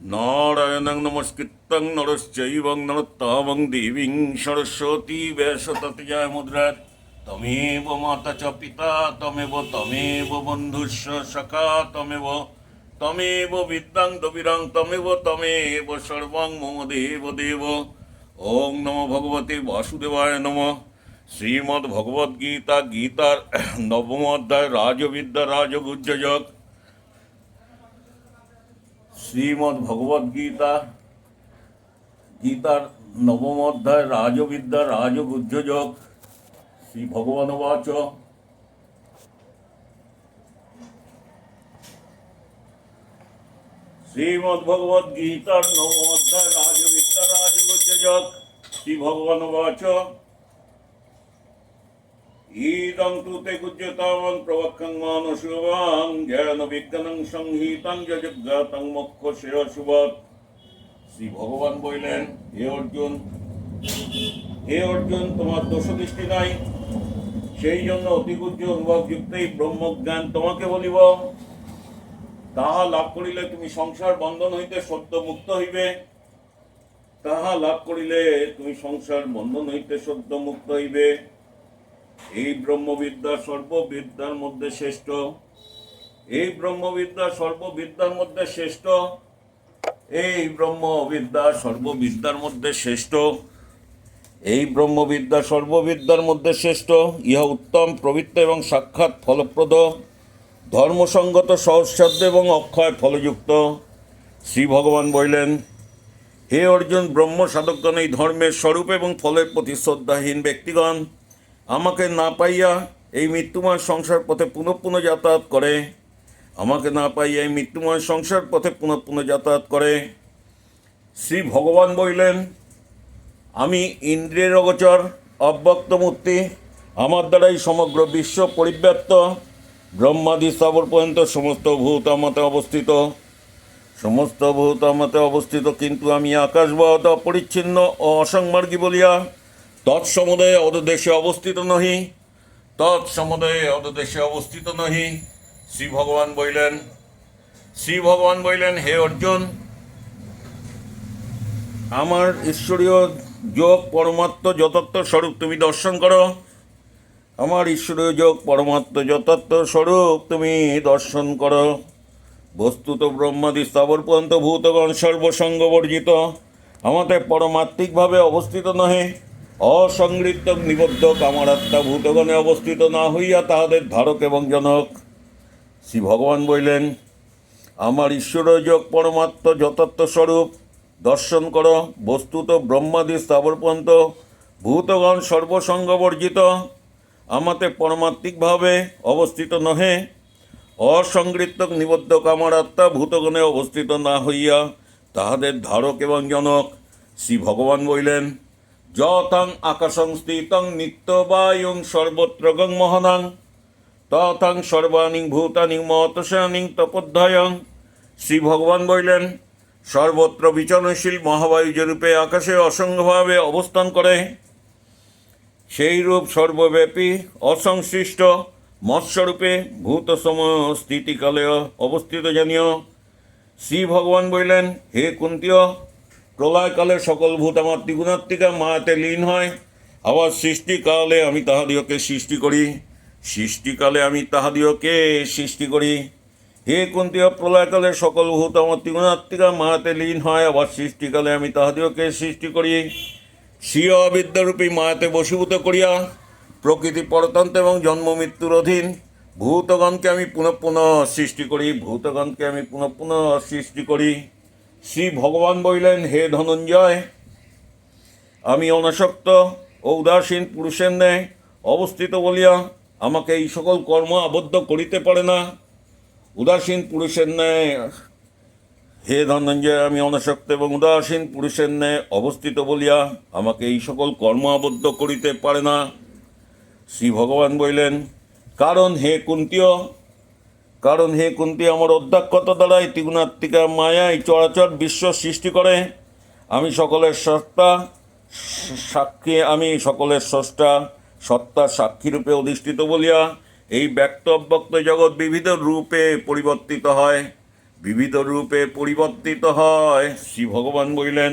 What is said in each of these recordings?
নারায়ণং নমস্কৃত্যং নরশ্চৈবং নরোত্তমং দেবীং সরস্বতী ব্যাসততিয়া মুদ্রার তমেব মাতা চ পিতা তমেব বন্ধুস্য সখা তমেব বিদ্যাং দবিরাং তমেব সর্বং মম দেব দেব। ওং নমো ভগবতে বাসুদেবায় নমঃ। শ্রীমদ্ ভগবদ্গীতা গীতার নবম অধ্যায় রাজবিদ্যা রাজগুহ্যযোগ। শ্রীমদ্ ভগবদ্গীতা গীতার নবম অধ্যায় রাজবিদ্যা রাজগুহ্যযোগ। শ্রী ভগবানুবাচ শ্রীমদ্ ভগবদ্গীতার নবম অধ্যায় রাজবিদ্যা রাজগুহ্যযোগ। শ্রী ভগবানুবাচ ইদং তু তে গুহ্যতমং প্রবক্ষং মানসুবাং জ্ঞান বিজ্ঞানং সংহিতং যজ্ঞাতং মোক্ষশ্রেয় সুবৎ। শ্রী ভগবান বললেন, হে অর্জুন, তোমার দোষদৃষ্টি নাই, সেই জন্য অতিগুহ্য অনুভবযুক্ত এই ব্রহ্মজ্ঞান তোমাকে বলিব। তাহা লাভ করিলে তুমি সংসার বন্ধন হইতে সদ্য মুক্ত হইবে। তাহা লাভ করিলে তুমি সংসার বন্ধন হইতে সদ্য মুক্ত হইবে। এই ব্রহ্মবিদ্যা সর্ববিদ্যার মধ্যে শ্রেষ্ঠ। এই ব্রহ্মবিদ্যা সর্ববিদ্যার মধ্যে শ্রেষ্ঠ। এই ব্রহ্মবিদ্যা সর্ববিদ্যার মধ্যে শ্রেষ্ঠ। এই ব্রহ্মবিদ্যা সর্ববিদ্যার মধ্যে শ্রেষ্ঠ। ইহা উত্তম, পবিত্র এবং সাক্ষাৎ ফলপ্রদ, ধর্মসঙ্গত, সহজসাধ্য এবং অক্ষয় ফলযুক্ত। শ্রী ভগবান বললেন, হে অর্জুন, ব্রহ্ম সাধকগণ এই ধর্মের স্বরূপ এবং ফলের প্রতি শ্রদ্ধাহীন ব্যক্তিগণ আমাকে না পাইয়া এই মৃত্যুময় সংসার পথে পুনঃ পুনঃ যাতায়াত করে। আমাকে না পাইয়া এই মৃত্যুময় সংসার পথে পুনঃ পুনঃ যাতায়াত করে। শ্রী ভগবান বললেন, আমি ইন্দ্রিয়ের অগোচর অব্যক্ত মূর্তি। আমার দ্বারাই সমগ্র বিশ্ব পরিব্যাপ্ত। ব্রহ্মাদি স্থাবর পর্যন্ত সমস্ত ভূত আমাতে অবস্থিত। সমস্ত ভূত আমাতে অবস্থিত, কিন্তু আমি আকাশবৎ অপরিচ্ছিন্ন ও অসংমার্গী বলিয়া তৎসমুদয়ে অদদেশে অবস্থিত নহি। তৎসমুদয়ে অদদেশে অবস্থিত নহি। শ্রী ভগবান বললেন, হে অর্জুন, আমার ঈশ্বরীয় যোগ পরমাত্ম যথার্থ স্বরূপ তুমি দর্শন করো। আমার ঈশ্বরীয় যোগ পরমাত্ম যথার্থ স্বরূপ তুমি দর্শন করো। বস্তুত ব্রহ্মাদি স্থাবর পর্যন্ত ভূতগণ সর্বসঙ্গ বর্জিত, আমাতে পরমাত্মিকভাবে অবস্থিত নহে। অসংগৃহীত নিবদ্ধক আমার আত্মা ভূতগণে অবস্থিত না হইয়া তাহাদের ধারক এবং জনক। শ্রী ভগবান বললেন, আমার ঈশ্বরীয় যোগ পরমাত্ম যথার্থ স্বরূপ দর্শন করো। বস্তুত ব্রহ্মাদি স্থাবর পর্যন্ত ভূতগণ সর্বসঙ্গ বর্জিত, আমাতে পরমাত্মিকভাবে অবস্থিত নহে। অসংগৃহীত নিবদ্ধক আমার আত্মা ভূতগণে অবস্থিত না হইয়া তাহাদের ধারক এবং জনক। শ্রী ভগবান বললেন, যথাং আকাশং স্থিতং নিত্যবায়ুং সর্বত্রগং মহানাং তথাং সর্বাণি ভূতানি মহতসানি তপোধ্যায়ং। শ্রী ভগবান বললেন, সর্বত্র বিচরণশীল মহাবায়ু যেরূপে আকাশে অসংখ্যভাবে অবস্থান করে, সেই রূপ সর্বব্যাপী অসংশ্লিষ্ট মৎস্বরূপে ভূত সময় স্থিতিকালে অবস্থিত জানিও। শ্রী ভগবান বললেন, হে কুন্তীয়, প্রলয়কালে সকল ভূত আমার ত্রিগুণাত্মিকা মায়াতে লীন হয়। আবার সৃষ্টিকালে আমি তাহাদিওকে সৃষ্টি করি। সৃষ্টিকালে আমি তাহাদিওকে সৃষ্টি করি। হে কুন্তীয়, প্রলয়কালে সকল ভূত আমার ত্রিগুণাত্মিকা মায়াতে লীন হয়। আবার সৃষ্টিকালে আমি তাহাদিওকে সৃষ্টি করি। স্বীয় অবিদ্যারূপী মায়াতে বশীভূত করিয়া প্রকৃতি পরতন্ত্র এবং জন্ম মৃত্যুর অধীন ভূতগণকে আমি পুনঃ পুনঃ সৃষ্টি করি। ভূতগণকে আমি পুনঃ পুনঃ সৃষ্টি করি। শ্রী ভগবান বললেন, হে ধনঞ্জয়, আমি অনাসক্ত ও উদাসীন পুরুষের ন্যায় অবস্থিত বলিয়া আমাকে এই সকল কর্ম আবদ্ধ করিতে পারে না। উদাসীন পুরুষের ন্যায়, হে ধনঞ্জয়, আমি অনাসক্ত এবং উদাসীন পুরুষের ন্যায় অবস্থিত বলিয়া আমাকে এই সকল কর্ম আবদ্ধ করিতে পারে না। শ্রী ভগবান বললেন, কারণ হে কুন্তী, আমার অধ্যক্ষতা দ্বারাই ত্রিগুণাত্মিকা মায়াই চরাচর বিশ্ব সৃষ্টি করে। আমি সকলের স্রষ্টা সত্তা সাক্ষীরূপে অধিষ্ঠিত বলিয়া এই ব্যক্ত অব্যক্ত জগৎ বিবিধ রূপে পরিবর্তিত হয়। বিবিধ রূপে পরিবর্তিত হয়। শ্রী ভগবান বললেন,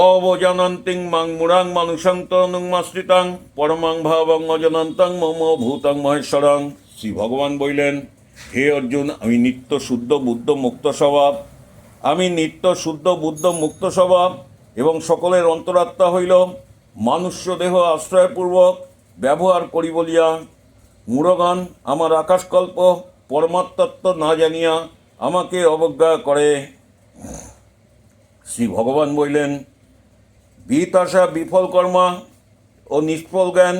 অবজানন্তিং মাং মুরাং মানুষং তনুমাশ্রিতাং পরমাং ভাবং অজানন্তং মম ভূতং মহেশ্বরং। শ্রী ভগবান বললেন, হে অর্জুন, আমি নিত্য শুদ্ধ বুদ্ধ মুক্ত স্বভাব, আমি নিত্য শুদ্ধ বুদ্ধ মুক্ত স্বভাব এবং সকলের অন্তরাত্মা হইল মানুষ্য দেহ আশ্রয়পূর্বক ব্যবহার করি বলিয়া মূঢ়গণ আমার আকাশকল্প পরমাত্মত্ব না জানিয়া আমাকে অবজ্ঞা করে। শ্রী ভগবান বললেন, বিত আশা বিফল কর্মা ও নিষ্ফল জ্ঞান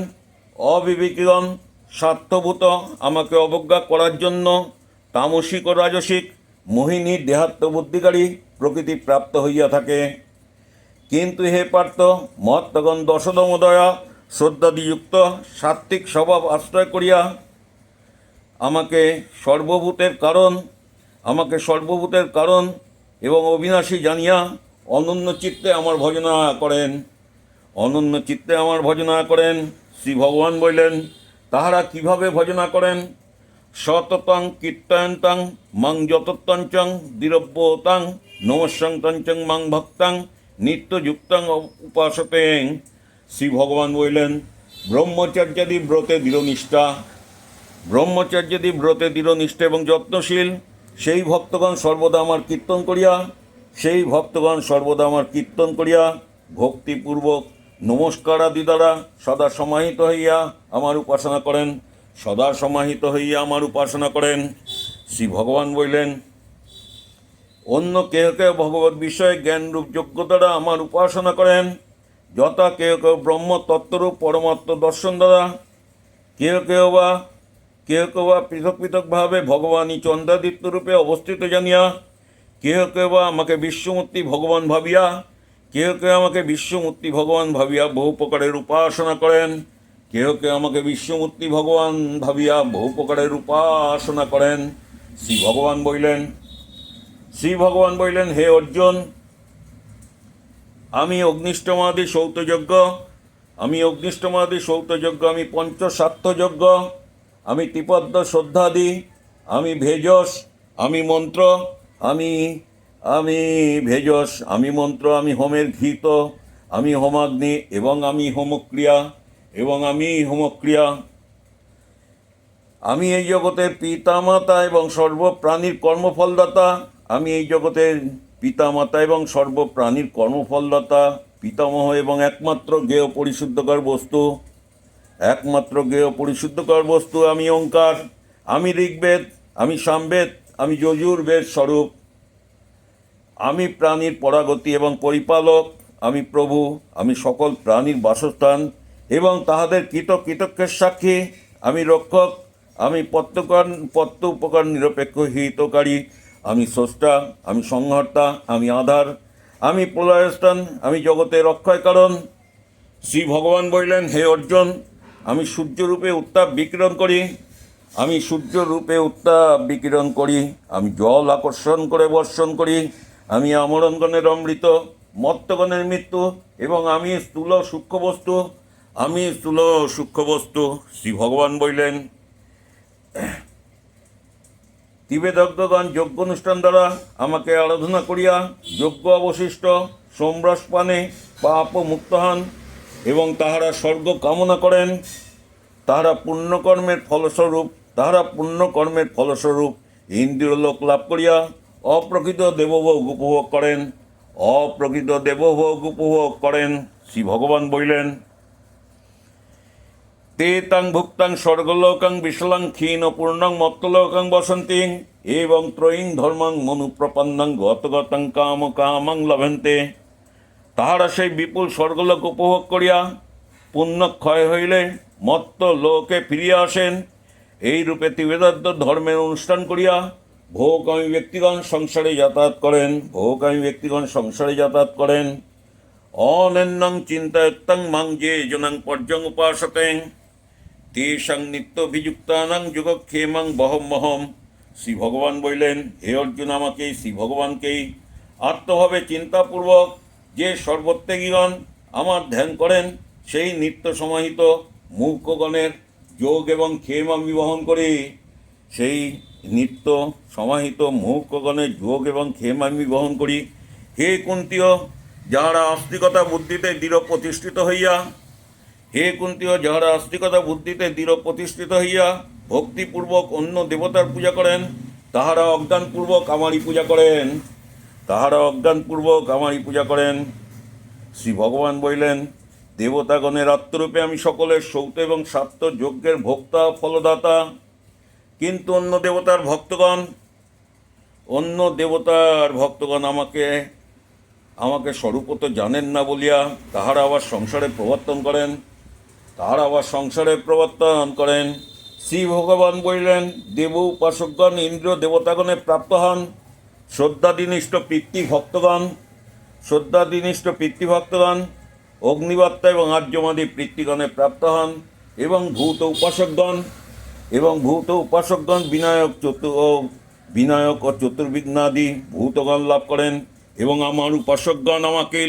অবিবেকীগণ স্বার্থভূত আমাকে অবজ্ঞা করার জন্য তামসিক ও রাজসিক মোহিনীর দেহাত্মবুদ্ধিকারী প্রকৃতি প্রাপ্ত হইয়া থাকে। কিন্তু হে পার্থ, মহাত্মগণ দশদমোদয়া শ্রদ্ধাদিযুক্ত সাত্ত্বিক স্বভাব আশ্রয় করিয়া আমাকে সর্বভূতের কারণ এবং অবিনাশী জানিয়া অনন্য চিত্তে আমার ভজনা করেন। শ্রী ভগবান বললেন, তাহারা কিভাবে ভজনা করেন? সততং কীর্তয়ন্তং মাং যতত্তঞ্চং দ্বিরব্যতাং নমস্যন্তঞ্চং মাং ভক্তাং নিত্যযুক্তং উপাসতেং। শ্রী ভগবান বললেন, ব্রহ্মচর্যাদি ব্রতে দৃঢ়নিষ্ঠা এবং যত্নশীল সেই ভক্তগণ সর্বদা আমার কীর্তন করিয়া ভক্তিপূর্বক নমস্কার আদি দ্বারা সদা সমাহিত হইয়া আমার উপাসনা করেন। শ্রী ভগবান বললেন, অন্য কেহ কেউ ভগবত বিষয়ে জ্ঞানরূপ যোগ্য দ্বারা আমার উপাসনা করেন, যথা কেউ কেউ ব্রহ্ম তত্ত্বরূপ পরমাত্ম দর্শন দ্বারা, কেউ কেউ বা পৃথক পৃথকভাবে ভগবানই চন্দ্রাদিত্য রূপে অবস্থিত জানিয়া, কেহ কেউ বা আমাকে বিশ্বমূর্তি ভগবান ভাবিয়া বহু প্রকারের উপাসনা করেন। শ্রী ভগবান বললেন, হে অর্জুন, আমি অগ্নিষ্টমাদি সৌতযজ্ঞ, আমি পঞ্চস্বার্থযজ্ঞ, আমি ত্রিপদ্য শ্রদ্ধাদি, আমি ভেষজ, আমি মন্ত্র, আমি হোমের ঘৃত, আমি হোমাগ্নি এবং আমি হোমক্রিয়া, আমি এই জগতের পিতামাতা এবং সর্বপ্রাণীর কর্মফলদাতা, পিতামহ এবং একমাত্র জ্ঞেয় পরিশুদ্ধকর বস্তু আমি ওঙ্কার, আমি ঋগ্বেদ, আমি সামবেদ, আমি যজুর্বেদ স্বরূপ, আমি প্রাণীর পরাগতি এবং পরিপালক, আমি প্রভু, আমি সকল প্রাণীর বাসস্থান এবং তাহাদের কৃতজ্ঞের সাক্ষী, আমি রক্ষক, আমি পত্য উপকার নিরপেক্ষ হিতকারী, আমি স্রষ্টা, আমি সংহর্তা, আমি আধার, আমি প্রলয়স্থান, আমি জগতের অক্ষয় কারণ। শ্রী ভগবান বললেন, হে অর্জুন, আমি সূর্যরূপে উত্তাপ বিকিরণ করি, আমি জল আকর্ষণ করে বর্ষণ করি, আমি আমরণগণের অমৃত, মত্তগণের মৃত্যু এবং আমি স্থূল সূক্ষ্ম বস্তু। শ্রী ভগবান বললেন, তিবেদজ্ঞগণ যজ্ঞ অনুষ্ঠান দ্বারা আমাকে আরাধনা করিয়া যজ্ঞ অবশিষ্ট সোমরস পানে পাপ মুক্ত হন এবং তাহারা স্বর্গ কামনা করেন। তাহারা পুণ্যকর্মের ফলস্বরূপ ইন্দ্রিয়লোক লাভ করিয়া অপ্রকৃত দেবভোগ উপভোগ করেন। শ্রী ভগবান বললেন, তে তাং ভুক্তাং স্বর্গলোকাং বিশালাং ক্ষীণ পূর্ণং মত্তলোকাং বসন্তিং এবং ত্রয়ীং ধর্মাং মনুপ্রপন্নাং গতগতাং কামাং লভন্তে। তাহারা সেই বিপুল স্বর্গলোক উপভোগ করিয়া পুণ্যক্ষয় হইলে মত্ত লোকে ফিরিয়া আসেন। এই রূপে ত্রিবেদার্থ ধর্মের অনুষ্ঠান করিয়া ভোগকামী ব্যক্তিগণ সংসারে যাতায়াত করেন। অনন্যং চিন্তায়ত্তং মাং যে জনাং পর্যং উপাসতেং তেষাং নিত্যাভিযুক্তানাং যোগক্ষেমং বহমহম। শ্রী ভগবান বললেন, হে অর্জুন, শ্রী ভগবানকেই আত্মভাবে চিন্তাপূর্বক যে সর্বত্যাগীগণ আমার ধ্যান করেন, সেই নিত্য সমাহিত মুখ্যগণের যোগ এবং ক্ষেম আমি বহন করি। সেই নিত্য সমাহিত মুহুক্ষগণের যোগ এবং ক্ষেম আমি বহন করি। হে কুন্তীয়, যাহারা আস্তিকতা বুদ্ধিতে দৃঢ় প্রতিষ্ঠিত হইয়া হে কুন্তীয়, যাহারা আস্তিকতা বুদ্ধিতে দৃঢ় প্রতিষ্ঠিত হইয়া ভক্তিপূর্বক অন্য দেবতার পূজা করেন, তাহারা অজ্ঞানপূর্বক আমারই পূজা করেন। শ্রী ভগবান বলিলেন, দেবতাগণের আত্মরূপে আমি সকলের সৌত এবং স্বার্থ যজ্ঞের ভোক্তা ফলদাতা। কিন্তু অন্য দেবতার ভক্তগণ আমাকে স্বরূপত জানেন না বলিয়া তাহারা আবার সংসারে প্রবর্তন করেন। শ্রী ভগবান বলিলেন, দেব উপাসকগণ ইন্দ্র দেবতাগণে প্রাপ্ত হন, শ্রদ্ধাদিনিষ্ঠ পিতৃভক্তগণ অগ্নিবার্তা এবং আর্যমাদি পিতৃগণে প্রাপ্ত হন, এবং ভূত উপাসকগণ বিনায়ক ও চতুর্বিঘ্নাদি ভূতগণ লাভ করেন, এবং আমার উপাসকগণ আমাকেই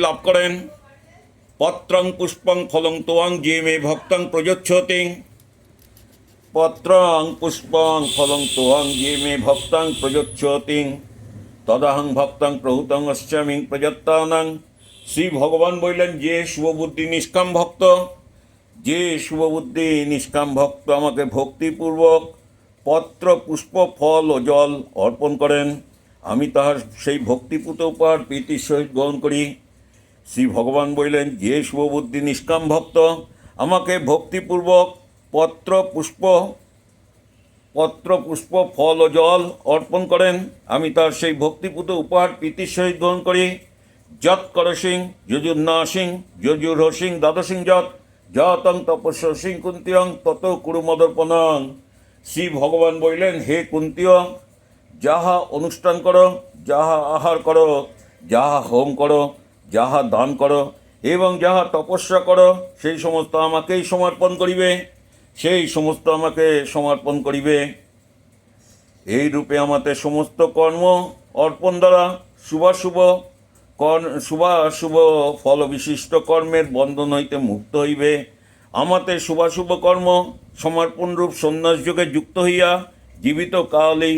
লাভ করেন। পত্রং পুষ্পং ফলং তোয়াং যে মে ভক্তং প্রযচ্ছতি তদাহং ভক্তং প্রহুতং অস্যামি প্রযত্তানাং। শ্রী ভগবান বললেন, যে শুভবুদ্ধি নিষ্কাম ভক্ত আমাকে ভক্তিপূর্বক পত্র পুষ্প ফল ও জল অর্পণ করেন, আমি তাহার সেই ভক্তিপূত উপহার প্রীতির সহিত গ্রহণ করি। শ্রী ভগবান বললেন, যে শুভবুদ্ধি নিষ্কাম ভক্ত আমাকে ভক্তিপূর্বক পত্র পুষ্প ফল ও জল অর্পণ করেন, আমি তার সেই ভক্তিপূত উপহার প্রীতির সহিত গ্রহণ করি। যৎ করসিং যজুর্নাসিং যজুর্হসিং দ্বাদশিং যতং তপস্য সিং কুন্তীয়ং তত কুরু মদর্পণং। শ্রী ভগবান বললেন, হে কুন্তীয়, যাহা অনুষ্ঠান করো, যাহা আহার করো, যাহা হোম করো, যাহা দান করো এবং যাহা তপস্যা করো, সেই সমস্ত আমাকেই সমর্পণ করিবে। এই রূপে আমাদের সমস্ত কর্ম অর্পণ দ্বারা শুভাশুভ ফল বিশিষ্ট কর্মের বন্ধন হইতে মুক্ত হইবে। আমাদের শুভাশুভ কর্ম সমর্পণরূপ সন্ন্যাসযোগে যুক্ত হইয়া জীবিতকালেই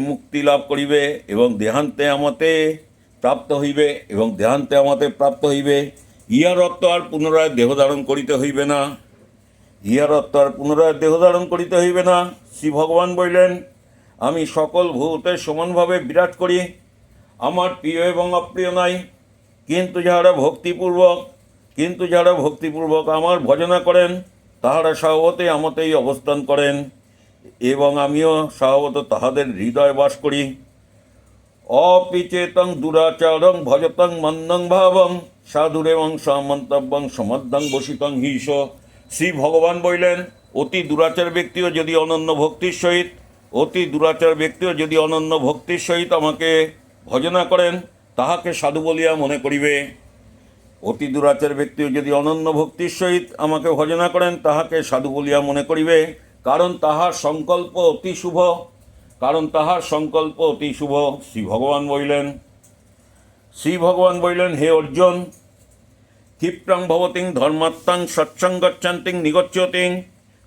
মুক্তি লাভ করিবে এবং দেহান্তে আমাতে প্রাপ্ত হইবে। ইহার অর্থ আর পুনরায় দেহ ধারণ করিতে হইবে না। শ্রী ভগবান বলিলেন, আমি সকল ভূতের সমানভাবে বিরাট করি, আমার প্রিয় এবং অপ্রিয় নাই। কিন্তু যাহারা ভক্তিপূর্বক আমার ভজনা করেন, তাহারা স্বভাবতই আমাতেই অবস্থান করেন, এবং আমিও স্বভাবত তাহাদের হৃদয় বাস করি। অপিচেতং দুরাচারং ভজতং মন্দং ভাবং সাধুরেবং সমন্তব্যং সমদ্ধং বসিতং হিস। শ্রী ভগবান বলিলেন, অতি দুরাচার ব্যক্তিও যদি অনন্য ভক্তির সহিত আমাকে ভজনা করেন, তাহাকে সাধু বলিয়া মনে করিবে। কারণ তাহার সংকল্প অতি শুভ। শ্রী ভগবান বলিলেন, হে অর্জুন, ক্ষিপ্রং ভবতিং ধর্মাত্মাং সৎসঙ্গচ্ছন্তিং নিগচ্ছতিং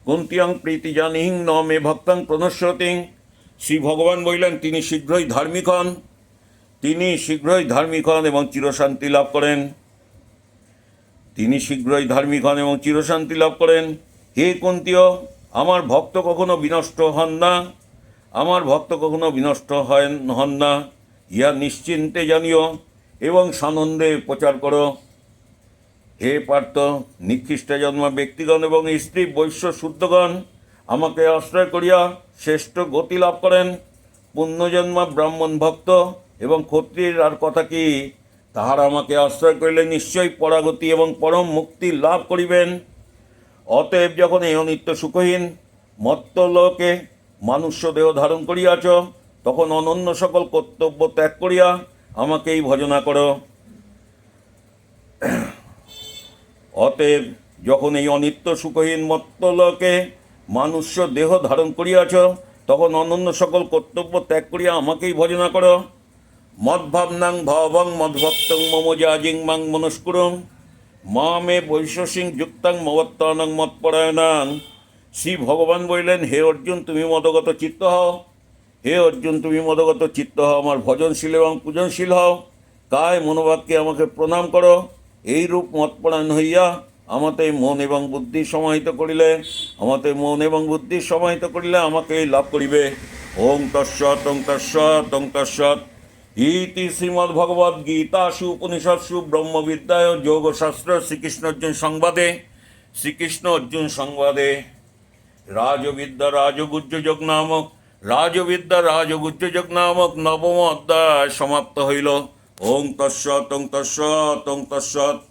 কুন্তিয়াং প্রীতিজানিহিং ন মে ভক্তং প্রণশ্যতিং। শ্রী ভগবান বলিলেন, তিনি শীঘ্রই ধার্মিক হন এবং চিরশান্তি লাভ করেন। হে কুন্তীয়, আমার ভক্ত কখনো বিনষ্ট হন না, ইহা নিশ্চিন্তে জানিও এবং সানন্দে প্রচার করো। হে পার্থ, নিকৃষ্ট জন্মা ব্যক্তিগণ এবং স্ত্রী বৈশ্য শুদ্ধগণ আমাকে আশ্রয় করিয়া শ্রেষ্ঠ গতি লাভ করেন। পুণ্যজন্মা ব্রাহ্মণ ভক্ত এবং ক্ষত্রিয়ের আর কথা কি, তাহারা আমাকে আশ্রয় করিলে নিশ্চয়ই পরাগতি এবং পরম মুক্তি লাভ করিবেন। অতএব যখন এই অনিত্য সুখহীন মর্ত্যলোকে মানুষ্য দেহ ধারণ করিয়াছ, তখন অনন্য সকল কর্তব্য ত্যাগ করিয়া আমাকেই ভজনা করো। অতএব যখন এই অনিত্য সুখহীন মর্ত্যলোকে মানুষ্য দেহ ধারণ করিয়াছ, তখন অনন্য সকল কর্তব্য ত্যাগ করিয়া আমাকেই ভজনা করো। মদ্ভাবনাং ভবং মদ্ভক্তং মম যাজিং মাং মনস্কুরং। মা মে বৈশ্বসিং যুক্তাং মবত্তানং মৎপরায়ণাং। শ্রী ভগবান বললেন, হে অর্জুন, তুমি মদগত চিত্ত হও। হে অর্জুন, তুমি মদগত চিত্ত হও, আমার ভজনশীল এবং পূজনশীল হও। কায় মনোবাক্যে আমাকে প্রণাম করো। এইরূপ মৎপরায়ণ হইয়া আমাতে মন এবং বুদ্ধি সমাহিত করিলে, আমাকে লাভ করিবে। ওং তৎসৎ ওং তৎসৎ ওং তৎসৎ। ইতি শ্রীমদ্ভগবদ্গীতাসু উপনিষৎসু ব্রহ্মবিদ্যায় যোগশাস্ত্র শ্রীকৃষ্ণ অর্জুন সংবাদে রাজবিদ্যা রাজগুহ্য যোগ নামক নবম অধ্যায় সমাপ্ত হইল। ওং তৎসৎ ওং তৎসৎ ওং তৎসৎ।